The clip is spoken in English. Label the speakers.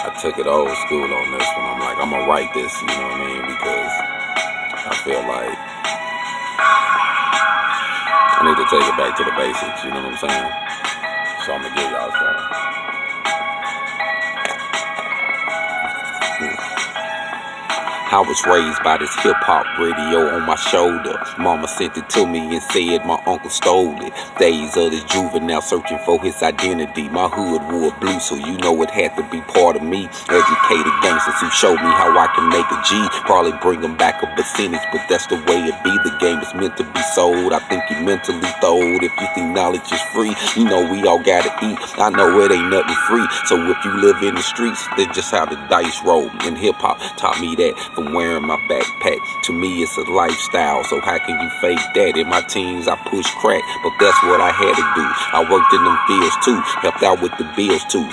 Speaker 1: I took it old school on this one. I'm like, I'm gonna write this, you know what I mean? Because I feel like I need to take it back to the basics, you know what I'm saying? So I'm gonna give y'all something. I was raised by this hip-hop radio on my shoulder. Mama sent it to me and said my uncle stole it. Days of this juvenile searching for his identity. My hood wore blue, so you know it had to be part of me. Educated gangsters who showed me how I can make a G. Probably bring them back a percentage, but that's the way it be. The game is meant to be sold. I think you mentally throwed. If you think knowledge is free, you know we all gotta eat. I know it ain't nothing free, so if you live in the streets, that's just how the dice roll. And hip-hop taught me that. From wearing my backpack, to me it's a lifestyle, so how can you fake that? In my teens I pushed crack, but that's what I had to do. I worked in them fields too, helped out with the bills too.